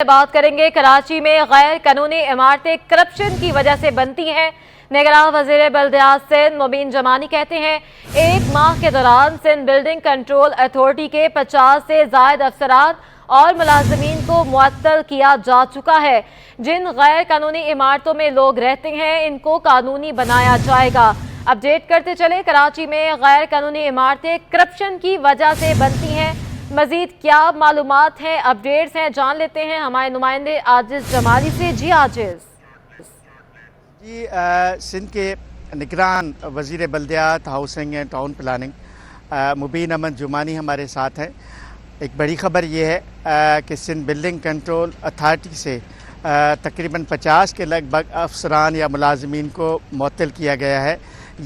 بات کریں گے۔ کراچی میں غیر قانونی عمارتیں کرپشن کی وجہ سے بنتی ہیں۔ نگراں وزیر بلدیات سندھ مبین جمانی کہتے ہیں 1 ماہ کے دوران سندھ بلڈنگ کنٹرول اتھارٹی کے 50 سے زائد افسران اور ملازمین کو معطل کیا جا چکا ہے۔ جن غیر قانونی عمارتوں میں لوگ رہتے ہیں ان کو قانونی بنایا جائے گا۔ اپڈیٹ کرتے چلے، کراچی میں غیر قانونی عمارتیں کرپشن کی وجہ سے بنتی ہیں۔ مزید کیا معلومات ہیں، اپڈیٹس ہیں، جان لیتے ہیں ہمارے نمائندے عاجز جمالی سے۔ جی عاجز۔ سندھ کے نگران وزیر بلدیات، ہاؤسنگ اینڈ ٹاؤن پلاننگ مبین احمد جمانی ہمارے ساتھ ہیں۔ ایک بڑی خبر یہ ہے کہ سندھ بلڈنگ کنٹرول اتھارٹی سے تقریباً 50 کے لگ بھگ افسران یا ملازمین کو معطل کیا گیا ہے۔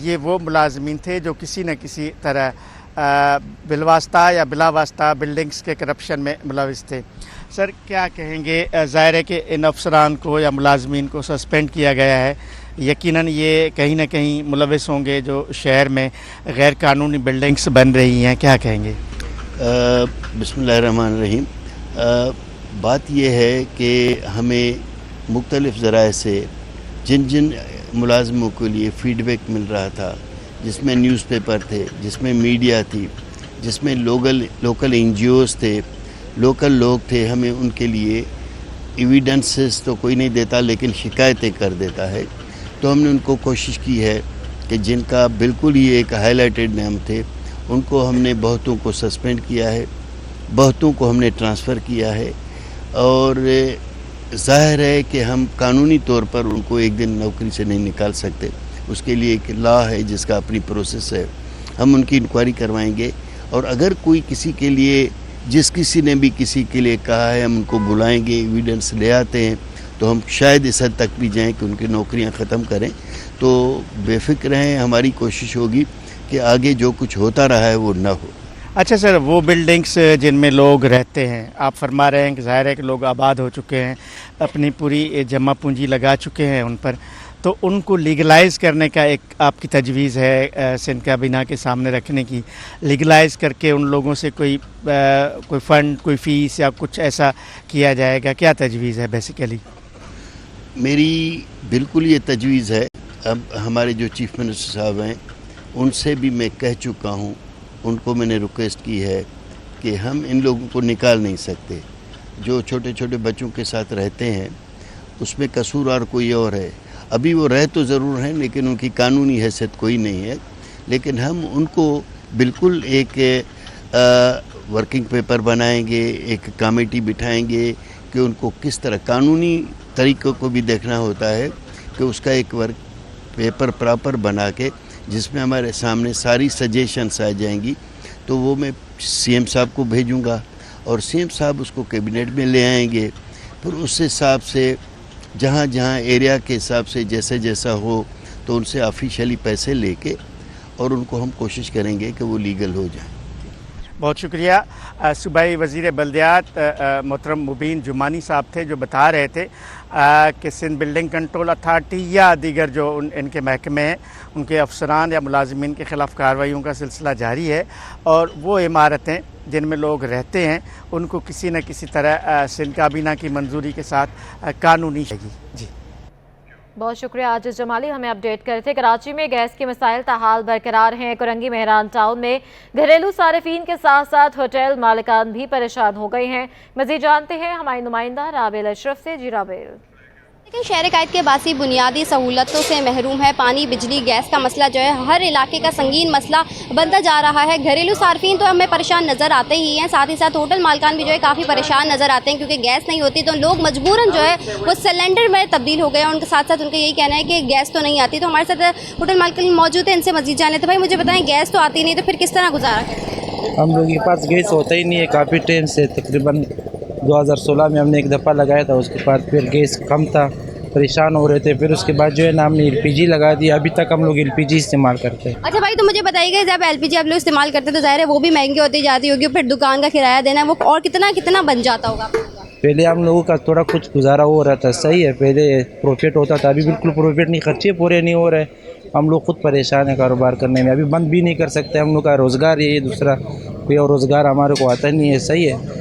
یہ وہ ملازمین تھے جو کسی نہ کسی طرح بالواسطہ یا بلا واسطہ بلڈنگز کے کرپشن میں ملوث تھے۔ سر کیا کہیں گے؟ ظاہر ہے کہ ان افسران کو یا ملازمین کو سسپینڈ کیا گیا ہے، یقیناً یہ کہیں نہ کہیں ملوث ہوں گے جو شہر میں غیر قانونی بلڈنگز بن رہی ہیں، کیا کہیں گے؟ بسم اللہ الرحمن الرحیم۔ بات یہ ہے کہ ہمیں مختلف ذرائع سے جن ملازموں کے لیے فیڈ بیک مل رہا تھا، جس میں نیوز پیپر تھے، جس میں میڈیا تھی، جس میں لوکل این جی اوز تھے، لوکل لوگ تھے، ہمیں ان کے لیے ایویڈنسز تو کوئی نہیں دیتا لیکن شکایتیں کر دیتا ہے۔ تو ہم نے ان کو کوشش کی ہے کہ جن کا بالکل ہی ایک ہائی لائٹڈ نام تھے ان کو ہم نے بہتوں کو سسپینڈ کیا ہے، بہتوں کو ہم نے ٹرانسفر کیا ہے، اور ظاہر ہے کہ ہم قانونی طور پر ان کو ایک دن نوکری سے نہیں نکال سکتے۔ اس کے لیے ایک لا ہے جس کا اپنی پروسیس ہے، ہم ان کی انکوائری کروائیں گے، اور اگر کوئی کسی کے لیے کسی نے بھی کسی کے لیے کہا ہے ہم ان کو بلائیں گے، ایویڈنس لے آتے ہیں تو ہم شاید اس حد تک بھی جائیں کہ ان کی نوکریاں ختم کریں۔ تو بے فکر ہیں، ہماری کوشش ہوگی کہ آگے جو کچھ ہوتا رہا ہے وہ نہ ہو۔ اچھا سر، وہ بلڈنگز جن میں لوگ رہتے ہیں، آپ فرما رہے ہیں کہ ظاہر ہے کہ لوگ آباد ہو چکے ہیں، اپنی پوری جمع پونجی لگا چکے ہیں ان پر، تو ان کو لیگلائز کرنے کا ایک آپ کی تجویز ہے سندھ کابینہ کے سامنے رکھنے کی، لیگلائز کر کے ان لوگوں سے کوئی فنڈ، کوئی فیس یا کچھ ایسا کیا جائے گا، کیا تجویز ہے بیسیکلی؟ میری بالکل یہ تجویز ہے۔ اب ہمارے جو چیف منسٹر صاحب ہیں ان سے بھی میں کہہ چکا ہوں، ان کو میں نے ریکویسٹ کی ہے کہ ہم ان لوگوں کو نکال نہیں سکتے۔ جو چھوٹے چھوٹے بچوں کے ساتھ رہتے ہیں اس میں قصور اور کوئی اور ہے، ابھی وہ رہ تو ضرور ہیں لیکن ان کی قانونی حیثیت کوئی نہیں ہے، لیکن ہم ان کو بالکل ایک ورکنگ پیپر بنائیں گے، ایک کمیٹی بٹھائیں گے کہ ان کو کس طرح قانونی طریقوں کو بھی دیکھنا ہوتا ہے، کہ اس کا ایک ورک پیپر پراپر بنا کے جس میں ہمارے سامنے ساری سجیشنس آ جائیں گی، تو وہ میں سی ایم صاحب کو بھیجوں گا اور سی ایم صاحب اس کو کیبنٹ میں لے آئیں گے، پھر اس حساب سے جہاں ایریا کے حساب سے جیسا ہو تو ان سے آفیشیلی پیسے لے کے اور ان کو ہم کوشش کریں گے کہ وہ لیگل ہو جائیں۔ بہت شکریہ۔ صوبائی وزیر بلدیات محترم مبین جمانی صاحب تھے جو بتا رہے تھے کہ سندھ بلڈنگ کنٹرول اتھارٹی یا دیگر جو ان کے محکمے ہیں ان کے افسران یا ملازمین کے خلاف کارروائیوں کا سلسلہ جاری ہے، اور وہ عمارتیں جن میں لوگ رہتے ہیں ان کو کسی نہ کسی طرح سندھ کابینہ کی منظوری کے ساتھ قانونی شگی۔ جی بہت شکریہ عاجز جمالی، ہمیں اپڈیٹ کر رہے تھے۔ کراچی میں گیس کے مسائل تاحال برقرار ہیں۔ کرنگی مہران ٹاؤن میں گھریلو صارفین کے ساتھ ساتھ ہوٹل مالکان بھی پریشان ہو گئے ہیں۔ مزید جانتے ہیں ہماری نمائندہ رابل اشرف سے۔ جی رابل۔ لیکن شہر قائد کے باسی بنیادی سہولتوں سے محروم ہے۔ پانی، بجلی، گیس کا مسئلہ جو ہے ہر علاقے کا سنگین مسئلہ بنتا جا رہا ہے۔ گھریلو صارفین تو ہمیں پریشان نظر آتے ہی ہیں، ساتھ ہی ساتھ ہوٹل مالکان بھی جو ہے کافی پریشان نظر آتے ہیں کیونکہ گیس نہیں ہوتی تو لوگ مجبوراً جو ہے وہ سلنڈر میں تبدیل ہو گئے ہیں۔ ان کے ساتھ ساتھ ان کا یہی کہنا ہے کہ گیس تو نہیں آتی۔ تو ہمارے ساتھ ہوٹل مالکان موجود ہیں، ان سے مزید جان لیتے ہیں۔ بھائی مجھے بتائیں، گیس تو آتی نہیں تو پھر کس طرح گزارا کرتے ہیں؟ ہم لوگوں کے پاس گیس ہوتا ہی نہیں ہے کافی ٹائم سے، تقریباً 2016 میں ہم نے ایک دفعہ لگایا تھا، اس کے بعد پھر گیس کم تھا، پریشان ہو رہے تھے، پھر اس کے بعد جو ہے نا ہم نے ایل پی جی لگا دیا، ابھی تک ہم لوگ ایل پی جی استعمال کرتے ہیں۔ اچھا بھائی، تو مجھے بتائیے گا جب ایل پی جی آپ لوگ استعمال کرتے ہیں تو ظاہر ہے وہ بھی مہنگی ہوتی جاتی ہوگی، پھر دکان کا کرایہ دینا ہے وہ اور کتنا بن جاتا ہوگا؟ پہلے ہم لوگوں کا تھوڑا کچھ گزارا ہو رہا تھا، صحیح ہے، پہلے پروفٹ ہوتا تھا، ابھی بالکل پروفٹ نہیں، خرچے پورے نہیں ہو رہے، ہم لوگ خود پریشان ہیں کاروبار کرنے میں، ابھی بند بھی نہیں کر سکتے، ہم لوگ کا روزگار یہ دوسرا کوئی اور روزگار ہمارے کو آتا نہیں ہے، صحیح ہے،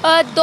2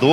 2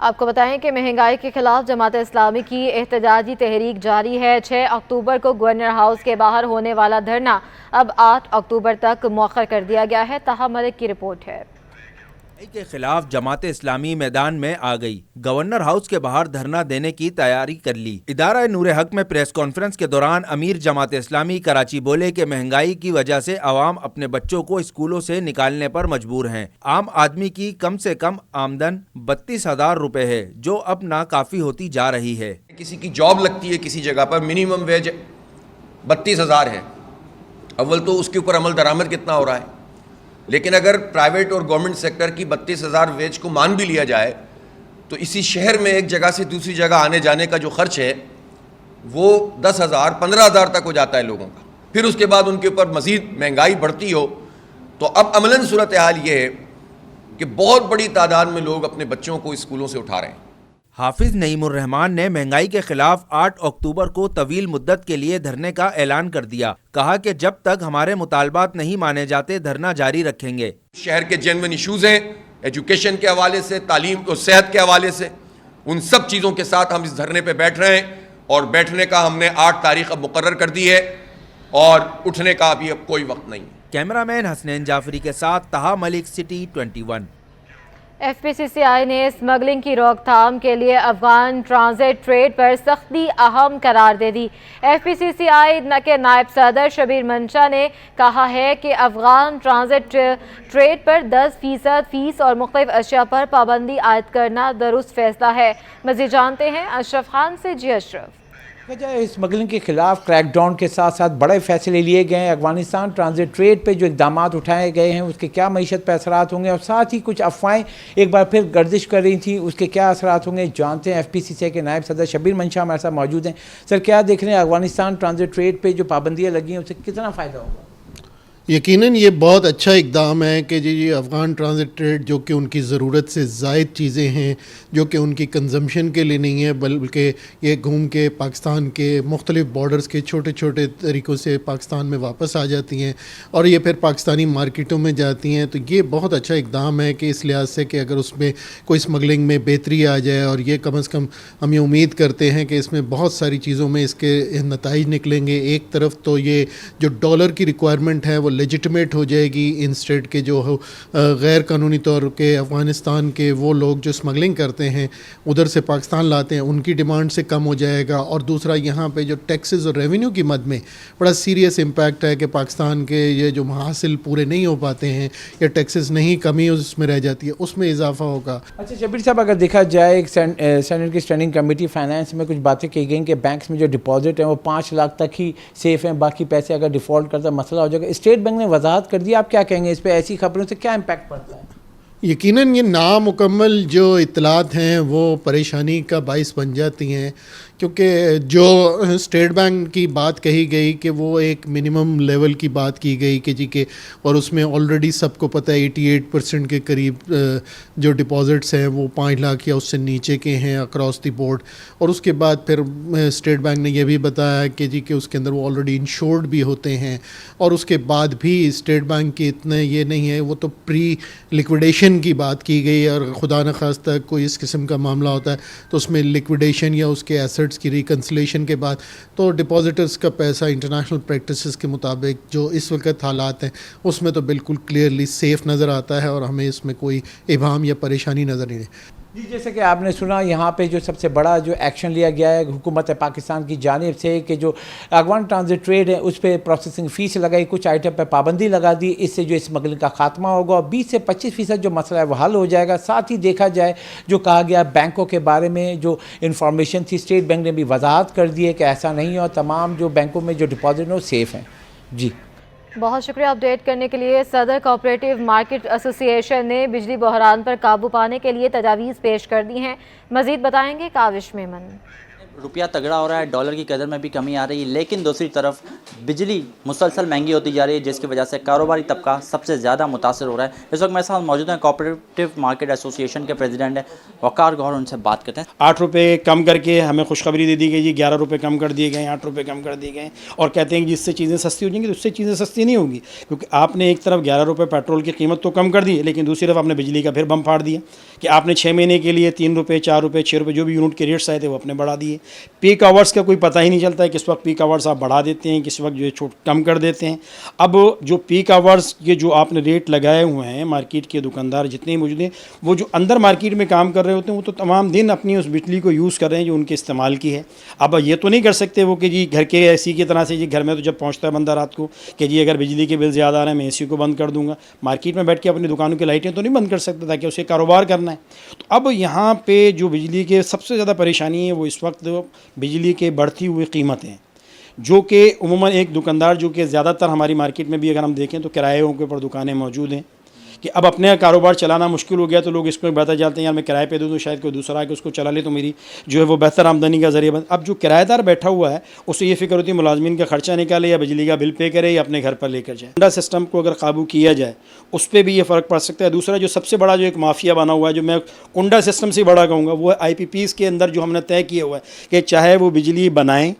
آپ کو بتائیں کہ مہنگائی کے خلاف جماعت اسلامی کی احتجاجی تحریک جاری ہے۔ 6 اکتوبر کو گورنر ہاؤس کے باہر ہونے والا دھرنا اب 8 اکتوبر تک مؤخر کر دیا گیا ہے۔ طاہا ملک کی رپورٹ ہے۔ کے خلاف جماعت اسلامی میدان میں آ گئی، گورنر ہاؤس کے باہر دھرنا دینے کی تیاری کر لی۔ ادارہ نور حق میں پریس کانفرنس کے دوران امیر جماعت اسلامی کراچی بولے کہ مہنگائی کی وجہ سے عوام اپنے بچوں کو اسکولوں سے نکالنے پر مجبور ہیں۔ عام آدمی کی کم سے کم آمدن 32,000 روپے ہے، جو اب ناکافی ہوتی جا رہی ہے۔ کسی کی جاب لگتی ہے کسی جگہ پر، منیمم ویج 32,000 ہے، اول تو اس کے اوپر عمل درآمد کتنا ہو رہا ہے، لیکن اگر پرائیویٹ اور گورنمنٹ سیکٹر کی 32,000 ویج کو مان بھی لیا جائے تو اسی شہر میں ایک جگہ سے دوسری جگہ آنے جانے کا جو خرچ ہے وہ 10,000 15,000 تک ہو جاتا ہے لوگوں کا۔ پھر اس کے بعد ان کے اوپر مزید مہنگائی بڑھتی ہو تو اب عملاً صورتحال یہ ہے کہ بہت بڑی تعداد میں لوگ اپنے بچوں کو اسکولوں سے اٹھا رہے ہیں۔ حافظ نعیم الرحمان نے مہنگائی کے خلاف 8 اکتوبر کو طویل مدت کے لیے دھرنے کا اعلان کر دیا۔ کہا کہ جب تک ہمارے مطالبات نہیں مانے جاتے دھرنا جاری رکھیں گے۔ شہر کے جینوئن ایشوز ہیں، ایجوکیشن کے حوالے سے، تعلیم اور صحت کے حوالے سے، ان سب چیزوں کے ساتھ ہم اس دھرنے پہ بیٹھ رہے ہیں، اور بیٹھنے کا ہم نے 8 تاریخ اب مقرر کر دی ہے، اور اٹھنے کا ابھی اب کوئی وقت نہیں۔ کیمرہ مین حسنین جعفری کے ساتھ طاہا ملک، سٹی 21۔ ایف پی سی سی آئی نے اسمگلنگ کی روک تھام کے لیے افغان ٹرانزٹ ٹریڈ پر سختی اہم قرار دے دی۔ ایف پی سی سی آئی کے نائب صدر شبیر منشا نے کہا ہے کہ افغان ٹرانزٹ ٹریڈ پر 10% فیس اور مختلف اشیاء پر پابندی عائد کرنا درست فیصلہ ہے۔ مزید جانتے ہیں اشرف خان سے۔ جی اشرف۔ اسمگلنگ کے خلاف کریک ڈاؤن کے ساتھ ساتھ بڑے فیصلے لیے گئے ہیں۔ افغانستان ٹرانزٹ ٹریڈ پہ جو اقدامات اٹھائے گئے ہیں اس کے کیا معیشت پہ اثرات ہوں گے، اور ساتھ ہی کچھ افواہیں ایک بار پھر گردش کر رہی تھیں، اس کے کیا اثرات ہوں گے جانتے ہیں۔ ایف پی سی سی کے نائب صدر شبیر منشا ہمارے ساتھ موجود ہیں۔ سر، کیا دیکھ رہے ہیں افغانستان ٹرانزٹ ٹریڈ پہ جو پابندیاں لگی ہیں اس سے کتنا فائدہ ہوگا؟ یقیناً یہ بہت اچھا اقدام ہے کہ جی افغان ٹرانزٹ ٹریڈ جو کہ ان کی ضرورت سے زائد چیزیں ہیں، جو کہ ان کی کنزمپشن کے لیے نہیں ہے، بلکہ یہ گھوم کے پاکستان کے مختلف بارڈرز کے چھوٹے چھوٹے طریقوں سے پاکستان میں واپس آ جاتی ہیں اور یہ پھر پاکستانی مارکیٹوں میں جاتی ہیں، تو یہ بہت اچھا اقدام ہے کہ اس لحاظ سے کہ اگر اس میں کوئی اسمگلنگ میں بہتری آ جائے، اور یہ کم از کم ہم یہ امید کرتے ہیں کہ اس میں بہت ساری چیزوں میں اس کے نتائج نکلیں گے۔ ایک طرف تو یہ جو ڈالر کی ریکوائرمنٹ ہے وہ لیجٹمیٹ ہو جائے گی ان اسٹیٹ کے جو غیر قانونی طور کے افغانستان کے وہ لوگ جو اسمگلنگ کرتے ہیں ادھر سے پاکستان لاتے ہیں، ان کی ڈیمانڈ سے کم ہو جائے گا، اور دوسرا یہاں پہ جو ٹیکسز اور ریونیو کی مد میں بڑا سیریس امپیکٹ ہے کہ پاکستان کے یہ جو محاصل پورے نہیں ہو پاتے ہیں یا ٹیکسز نہیں کمی اس میں رہ جاتی ہے، اس میں اضافہ ہوگا۔ اچھا شبیر صاحب، اگر دیکھا جائے سینٹ کی اسٹینڈنگ کمیٹی فائنانس میں کچھ باتیں کی گئیں کہ بینکس میں جو ڈپازٹ ہیں وہ 5 لاکھ تک ہی سیف ہیں، باقی پیسے اگر ڈیفالٹ کرتا مسئلہ ہو جائے گا۔ اسٹیٹ بینک نے وضاحت کر دی، آپ کیا کہیں گے اس پہ؟ ایسی خبروں سے کیا امپیکٹ پڑتا ہے؟ یقیناً یہ نامکمل جو اطلاعات ہیں وہ پریشانی کا باعث بن جاتی ہیں، کیونکہ جو اسٹیٹ بینک کی بات کہی گئی کہ وہ ایک منیمم لیول کی بات کی گئی کہ جی کہ، اور اس میں آلریڈی سب کو پتہ ہے 88% کے قریب جو ڈپازٹس ہیں وہ 5 لاکھ یا اس سے نیچے کے ہیں اکراس دی بورڈ، اور اس کے بعد پھر اسٹیٹ بینک نے یہ بھی بتایا کہ جی کہ اس کے اندر وہ آلریڈی انشورڈ بھی ہوتے ہیں، اور اس کے بعد بھی اسٹیٹ بینک کے اتنے یہ نہیں ہے، وہ تو پری لیکویڈیشن کی بات کی گئی، اور خدا نخواستہ کوئی اس قسم کا معاملہ ہوتا ہے تو اس میں لیکویڈیشن یا اس کے ایسٹ کی ریکنسلیشن کے بعد تو ڈپازٹرز کا پیسہ انٹرنیشنل پریکٹسز کے مطابق جو اس وقت حالات ہیں اس میں تو بالکل کلیئرلی سیف نظر آتا ہے، اور ہمیں اس میں کوئی ابہام یا پریشانی نظر نہیں ہے۔ جی، جیسے کہ آپ نے سنا یہاں پہ جو سب سے بڑا جو ایکشن لیا گیا ہے حکومت پاکستان کی جانب سے کہ جو افغان ٹرانزٹ ٹریڈ ہے اس پہ پروسیسنگ فیس لگائی، کچھ آئٹم پہ پابندی لگا دی، اس سے جو اسمگلنگ کا خاتمہ ہوگا، اور 20 سے 25% جو مسئلہ ہے وہ حل ہو جائے گا۔ ساتھ ہی دیکھا جائے جو کہا گیا بینکوں کے بارے میں جو انفارمیشن تھی، اسٹیٹ بینک نے بھی وضاحت کر دی ہے کہ ایسا نہیں ہے، اور تمام جو بینکوں میں جو ڈپازٹ ہیں وہ سیف ہیں۔ جی بہت شکریہ اپڈیٹ کرنے کے لیے۔ صدر کوآپریٹیو مارکیٹ ایسوسی ایشن نے بجلی بحران پر قابو پانے کے لیے تجاویز پیش کر دی ہیں، مزید بتائیں گے کاوش میمن۔ روپیہ تگڑا ہو رہا ہے, ڈالر کی قدر میں بھی کمی آ رہی ہے, لیکن دوسری طرف بجلی مسلسل مہنگی ہوتی جا رہی ہے, جس کی وجہ سے کاروباری طبقہ سب سے زیادہ متاثر ہو رہا ہے. اس وقت میرے ساتھ موجود ہیں کوآپریٹو مارکیٹ ایسوسی ایشن کے پریزیڈنٹ ہیں وقار گوہر, ان سے بات کرتے ہیں. 8 روپے کم کر کے ہمیں خوشخبری دے دی گئی جی, 11 روپے کم کر دیے گئے, 8 روپے کم کر دیے گئے, اور کہتے ہیں کہ جس سے چیزیں سستی ہو جائیں گی. تو اس سے چیزیں سستی نہیں ہوں گی, کیونکہ آپ نے ایک طرف 11 روپے پیٹرول کی قیمت تو کم کر دی, لیکن دوسری طرف آپ نے بجلی کا پھر بم پھاڑ دیا کہ آپ نے 6 مہینے کے لیے 3 روپے 4 روپے 6 روپے جو بھی یونٹ کے ریٹس آئے تھے وہ اپنے بڑھا دیے. پیک آورس کا کوئی پتہ ہی نہیں چلتا ہے, کس وقت پیک آورس آپ بڑھا دیتے ہیں, کس وقت جو ہے چھوٹ کم کر دیتے ہیں. اب جو پیک آورس کے جو آپ نے ریٹ لگائے ہوئے ہیں, مارکیٹ کے دکاندار جتنے موجود ہیں, وہ جو اندر مارکیٹ میں کام کر رہے ہوتے ہیں وہ تو تمام دن اپنی اس بجلی کو یوز کر رہے ہیں جو ان کے استعمال کی ہے. اب یہ تو نہیں کر سکتے وہ کہ جی گھر کے اے سی کی طرح سے, جی گھر میں تو جب پہنچتا ہے بندہ رات کو کہ جی اگر بجلی کے بل زیادہ آ رہے ہیں میں اے سی کو بند کر دوں گا. مارکیٹ میں بیٹھ کے اپنی دکانوں کی لائٹیں تو نہیں بند کر سکتا تاکہ اسے کاروبار کرنا ہے. تو اب یہاں پہ جو بجلی کے سب سے زیادہ پریشانی ہے وہ اس وقت بجلی کے بڑھتی ہوئی قیمتیں, جو کہ عموماً ایک دکاندار جو کہ زیادہ تر ہماری مارکیٹ میں بھی اگر ہم دیکھیں تو کرایوں کے اوپر دکانیں موجود ہیں, کہ اب اپنے کاروبار چلانا مشکل ہو گیا تو لوگ اس کو بہتر جانتے ہیں یار میں کرائے پہ دوں تو شاید کوئی دوسرا کہ اس کو چلا لے تو میری جو ہے وہ بہتر آمدنی کا ذریعہ بن. اب جو کرایہ دار بیٹھا ہوا ہے اسے یہ فکر ہوتی ہے ملازمین کا خرچہ نکالے یا بجلی کا بل پے کرے یا اپنے گھر پر لے کر جائے. کنڈا سسٹم کو اگر قابو کیا جائے اس پہ بھی یہ فرق پڑ سکتا ہے. دوسرا جو سب سے بڑا جو ایک مافیا بنا ہوا ہے, جو میں کنڈا سسٹم سے بڑا کہوں گا, وہ آئی پی پیز کے اندر جو ہم نے طے کیا ہوا ہے کہ چاہے وہ بجلی بنائیں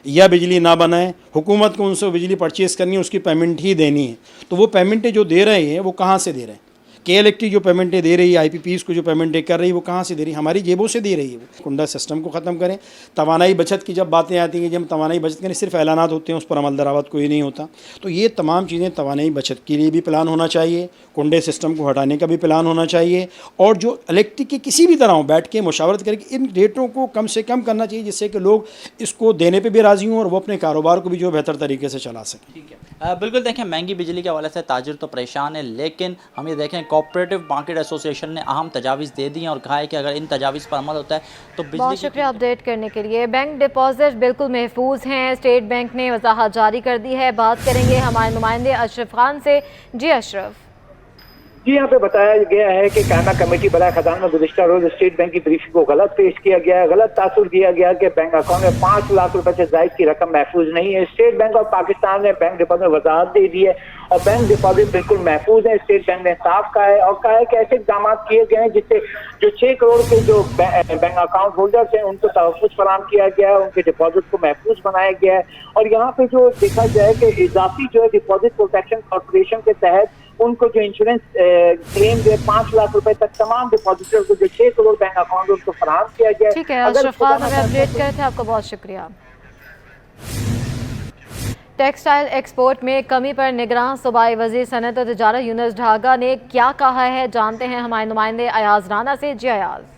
یا بجلی نہ بنائیں, حکومت کو ان سے بجلی پرچیز کرنی ہے, اس کی پیمنٹ ہی دینی ہے. تو وہ پیمنٹیں جو دے رہے ہیں وہ کہاں سے دے رہے ہیں؟ کے الیکٹرک جو پیمنٹیں دے رہی ہے, آئی پی پیز کو جو پیمنٹیں کر رہی ہے وہ کہاں سے دے رہی ہے؟ ہماری جیبوں سے دے رہی ہے. وہ کنڈا سسٹم کو ختم کریں. توانائی بچت کی جب باتیں آتی ہیں, جب ہم توانائی بچت کریں صرف اعلانات ہوتے ہیں, اس پر عمل درآمد کوئی نہیں ہوتا. تو یہ تمام چیزیں توانائی بچت کے لیے بھی پلان ہونا چاہیے, کنڈے سسٹم کو ہٹانے کا بھی پلان ہونا چاہیے, اور جو الیکٹرک کے کسی بھی طرح ہو بیٹھ کے مشاورت کر کے ان ریٹوں کو کم سے کم کرنا چاہیے, جس سے کہ لوگ اس کو دینے پہ بھی راضی ہوں اور وہ اپنے کاروبار کو بھی جو بہتر طریقے سے چلا سکیں. ٹھیک ہے, بالکل. دیکھیں مہنگی بجلی کے حوالے سے تاجر تو پریشان ہے, لیکن ہم یہ دیکھیں کوآپریٹو مارکیٹ ایسوسی ایشن نے اہم تجاویز دے دی ہیں اور کہا ہے کہ اگر ان تجاویز پر عمل ہوتا ہے تو بجلی. بہت شکریہ اپڈیٹ کرنے کے لیے. بینک ڈپازٹ بالکل محفوظ ہیں, اسٹیٹ بینک نے وضاحت جاری کر دی ہے. بات کریں گے ہمارے نمائندے اشرف خان سے. جی اشرف. جی, یہاں پہ بتایا گیا ہے کہ قائمہ کمیٹی برائے خزانہ میں گزشتہ روز اسٹیٹ بینک کی بریفنگ کو غلط پیش کیا گیا ہے. غلط تاثر دیا گیا کہ بینک اکاؤنٹ میں 5 لاکھ روپے سے زائد کی رقم محفوظ نہیں ہے. اسٹیٹ بینک آف پاکستان نے بینک ڈپازٹ میں وضاحت دے دی ہے اور بینک ڈپازٹ بالکل محفوظ ہے. اسٹیٹ بینک نے صاف کہا ہے اور کہا ہے کہ ایسے اقدامات کیے گئے ہیں جس سے جو 6 کروڑ کے جو بینک اکاؤنٹ ہولڈرز ہیں ان کو تحفظ فراہم کیا گیا ہے, ان کے ڈپازٹ کو محفوظ بنایا گیا ہے. اور یہاں پہ جو دیکھا جائے کہ اضافی جو ہے ڈپازٹ پروٹیکشن کارپوریشن کے تحت ان کو جو انشورنس کلیم جو 5 لاکھ روپے تک تمام ڈپازیٹر کو جو 6 کروڑ بینک اکاؤنٹ ان کو فراہم کیا گیا. ٹھیک ہے اشرف خان, ہمیں اپڈیٹ کرے تھے, آپ کا بہت شکریہ. ٹیکسٹائل ایکسپورٹ میں کمی پر نگراں صوبائی وزیر صنعت و تجارت یونس ڈھاگا نے کیا کہا ہے, جانتے ہیں ہمارے نمائندے ایاز رانا سے. جی ایاز.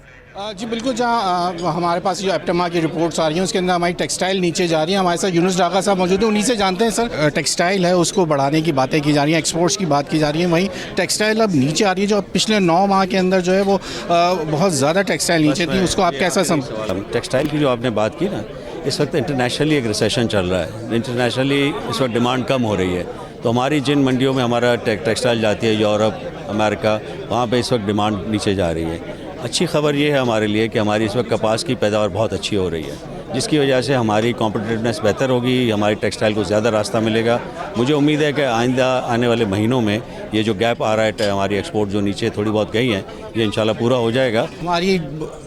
جی بالکل, جہاں ہمارے پاس جو ایپٹما کی رپورٹس آ رہی ہیں اس کے اندر ہماری ٹیکسٹائل نیچے جا رہی ہے. ہمارے ساتھ یونس ڈھاگا صاحب موجود ہیں, انہیں سے جانتے ہیں سر ٹیکسٹائل ہے اس کو بڑھانے کی باتیں کی جا رہی ہیں, ایکسپورٹس کی بات کی جا رہی ہے, وہیں ٹیکسٹائل اب نیچے آ رہی ہے. جو پچھلے 9 ماہ کے اندر جو ہے وہ بہت زیادہ ٹیکسٹائل نیچے تھی, اس کو آپ کیسا سمجھتے؟ ٹیکسٹائل کی جو آپ نے بات کی نا, اس وقت انٹرنیشنلی ایک ریسیشن چل رہا ہے, انٹرنیشنلی اس وقت ڈیمانڈ کم ہو رہی ہے. تو ہماری جن منڈیوں میں ہمارا ٹیکسٹائل جاتی ہے, یورپ, امریکہ, وہاں پہ اس وقت ڈیمانڈ نیچے جا رہی ہے. اچھی خبر یہ ہے ہمارے لیے کہ ہماری اس وقت کپاس کی پیداوار بہت اچھی ہو رہی ہے, جس کی وجہ سے ہماری کمپٹیٹیونیس بہتر ہوگی, ہماری ٹیکسٹائل کو زیادہ راستہ ملے گا. مجھے امید ہے کہ آئندہ آنے والے مہینوں میں یہ جو گیپ آ رہا ہے, ہماری ایکسپورٹ جو نیچے تھوڑی بہت گئی ہیں, یہ انشاءاللہ پورا ہو جائے گا. ہماری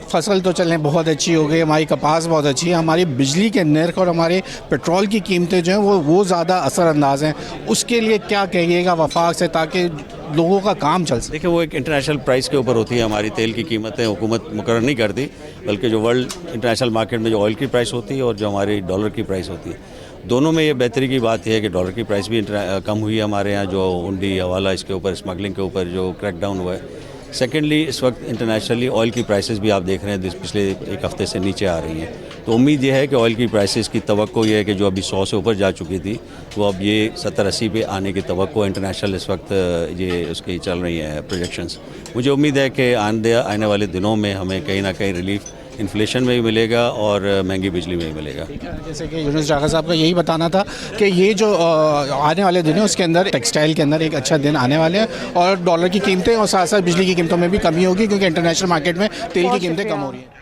فصل تو چلیں بہت اچھی ہو گئی, ہماری کپاس بہت اچھی ہے, ہماری بجلی کے نرخ اور ہمارے پیٹرول کی قیمتیں جو ہیں وہ زیادہ اثر انداز ہیں. اس کے لیے کیا کہیے گا وفاق سے تاکہ لوگوں کا کام چل سکے؟ دیکھیں وہ ایک انٹرنیشنل پرائس کے اوپر ہوتی ہے. ہماری تیل کی قیمتیں حکومت مقرر نہیں کرتی, بلکہ جو ورلڈ انٹرنیشنل مارکیٹ میں جو آئل کی پرائس ہوتی ہے اور جو ہماری ڈالر کی پرائس ہوتی ہے, دونوں میں یہ بہتری کی بات یہ ہے کہ ڈالر کی پرائس بھی کم ہوئی ہے ہمارے یہاں, جو ہنڈی حوالہ اس کے اوپر اسمگلنگ کے اوپر جو کریک ڈاؤن ہوا ہے. سیکنڈلی اس وقت انٹرنیشنلی آئل کی پرائسز بھی آپ دیکھ رہے ہیں پچھلے ایک ہفتے سے نیچے آ رہی ہیں. تو امید یہ ہے کہ آئل کی پرائسز کی توقع یہ ہے کہ جو ابھی 100 سے اوپر جا چکی تھی وہ اب یہ 70-80 پہ آنے کی توقع انٹرنیشنل اس وقت یہ اس کی چل رہی ہیں پروجیکشنز. مجھے امید ہے کہ آنے والے دنوں میں ہمیں کہیں نہ کہیں ریلیف انفلیشن میں بھی ملے گا اور مہنگی بجلی میں بھی ملے گا. جیسے کہ یونس ڈھاگا صاحب کا یہی بتانا تھا کہ یہ جو آنے والے دن ہیں اس کے اندر ٹیکسٹائل کے اندر ایک اچھا دن آنے والے ہیں اور ڈالر کی قیمتیں اور ساتھ ساتھ بجلی کی قیمتوں میں بھی کمی ہوگی, کیونکہ انٹرنیشنل مارکیٹ میں تیل کی قیمتیں کم ہو رہی ہیں.